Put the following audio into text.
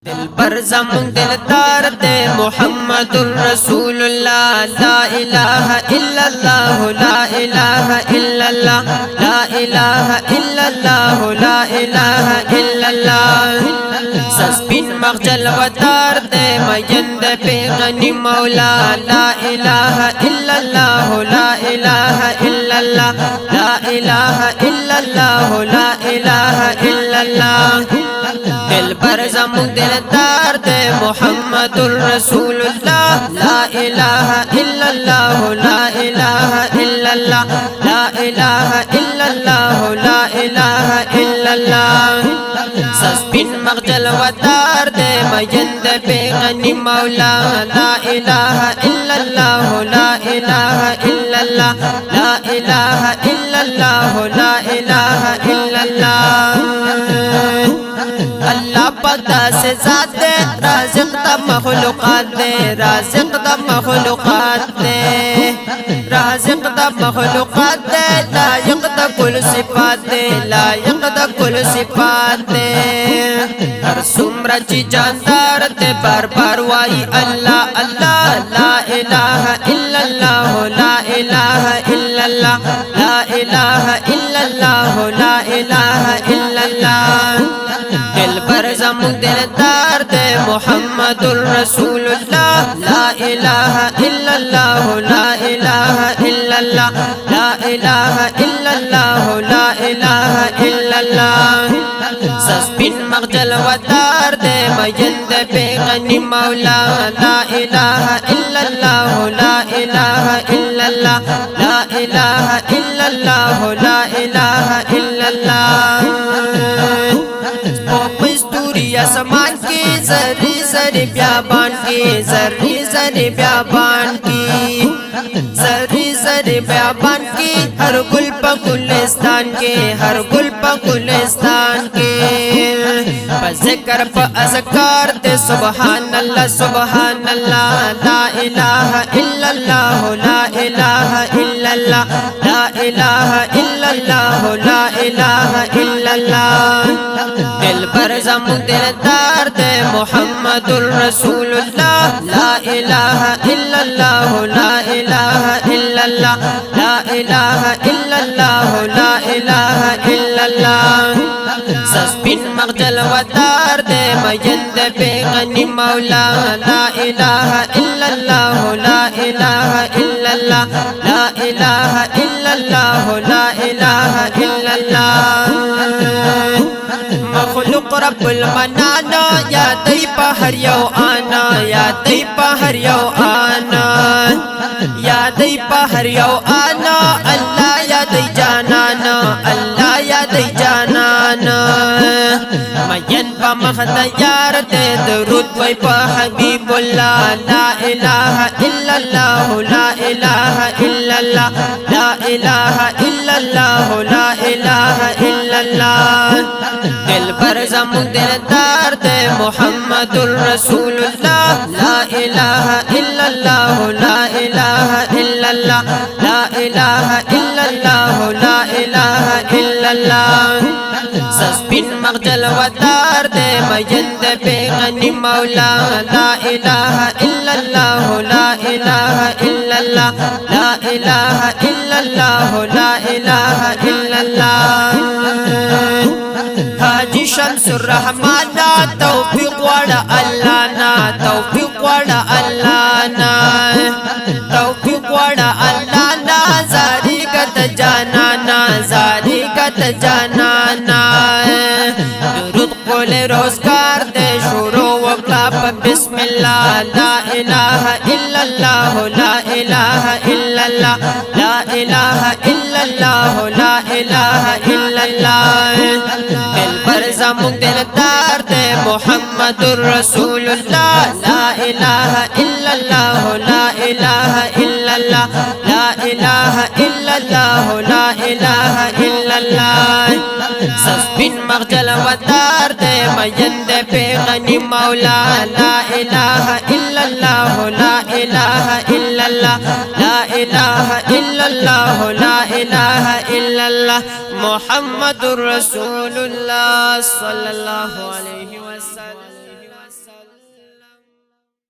دل پر زمون دلدار دے محمد رسول اللہ لا الہ الا اللہ لا الہ الا اللہ لا الہ الا اللہ لا الہ الا اللہ سسپین مغجل ودار دے مین دے پیغنی مولا لا الہ الا اللہ لا الہ الا اللہ لا الہ الا اللہ لا الہ الا اللہ دل پر زمون دلدار دے محمد رسول اللہ لا الہ الا اللہ لا الہ الا اللہ لا الہ الا اللہ لا الہ الا اللہ سسپین مغجل ودار دے مین دے پیغنی مولا لا الہ الا اللہ لا الہ الا اللہ لا الہ الا اللہ لا الہ الا اللہ اللہ پتا سے ذات دے رازق دا مخلوقات دے رازق دا مخلوقات دے رازق دا مخلوقات دے لائق دا کل صفات دے لائق دا کل صفات دے ہر سمرہ چی جاندار دے بار بار وائی اللہ اللہ لا الہ الا اللہ لا الہ الا اللہ لا الہ الا اللہ لا الہ الا اللہ دل پر زمون دلدار دے محمد رسول اللہ لا الہ الا اللہ لا الہ الا اللہ لا الہ الا اللہ لا الہ الا اللہ سسپین مغجل ودار دے مین دے پیغنی مولا لا الہ الا اللہ لا الہ الا اللہ لا الہ الا اللہ لا الہ الا اللہ مزدوری اسمان کی زری زری بیابان کی زری زری بیابان کی زری زری بیابان کی ہر گل پا گلستان کے ہر گل پا گلستان کے ذکر پا اذکار دے سبحان اللہ لا الہ الا اللہ لا الہ الا اللہ لا الہ الا اللہ لا الہ الا اللہ دل پر زمون دلدار دے محمد رسول اللہ لا الہ الا اللہ لا الہ الا اللہ لا الہ الا اللہ لا الہ الا اللہ سسپین مغجل ودار دے مین دے پیغنی مولا لا الہ الا اللہ لا الہ الا اللہ لا الہ الا اللہ لا الہ الا اللہ مخلوق رب المنانا یا دی پا ہر یو آنا یا دی پا ہر یو آنا یا دی پا ہر یو آنا اللہ یا دی جانانا اللہ یا دی جانانا مین پا مخدیار دے درود وی پا حبیب اللہ لا الہ الا اللہ لا الہ الا اللہ لا الہ الا اللہ لا الہ الا اللہ دل پر زمون دلدار دے محمد رسول اللہ لا الہ الا اللہ لا الہ الا اللہ لا الہ الا اللہ لا الہ الا اللہ سسپین مغجل ودار دے مین دے پیغنی مولا لا الہ الا اللہ لا الہ الا اللہ لا الہ الا اللہ لا الہ الا اللہ حاجی شمس الرحمن توفیق وڑا اللہ نا توفیق وڑا اللہ نا توفیق وڑا اللہ نا زاری کت جانانا زاری کت جانانا درود قول روزگار دے شروع وقلا پا بسم اللہ لا الہ الا اللہ لا الہ الا اللہ لا الہ الا اللہ لا الہ الا اللہ دل پر زمون دلدار دے محمد رسول اللہ لا الہ الا اللہ لا الہ الا اللہ لا الہ الا اللہ لا الہ الا اللہ سسپین مغجل ودار دے مین دے پیغنی مولا لا الہ الا اللہ لا الہ الا اللہ لا الہ الا اللہ لا الہ الا اللہ محمد رسول اللہ صلی اللہ علیہ وسلم صلی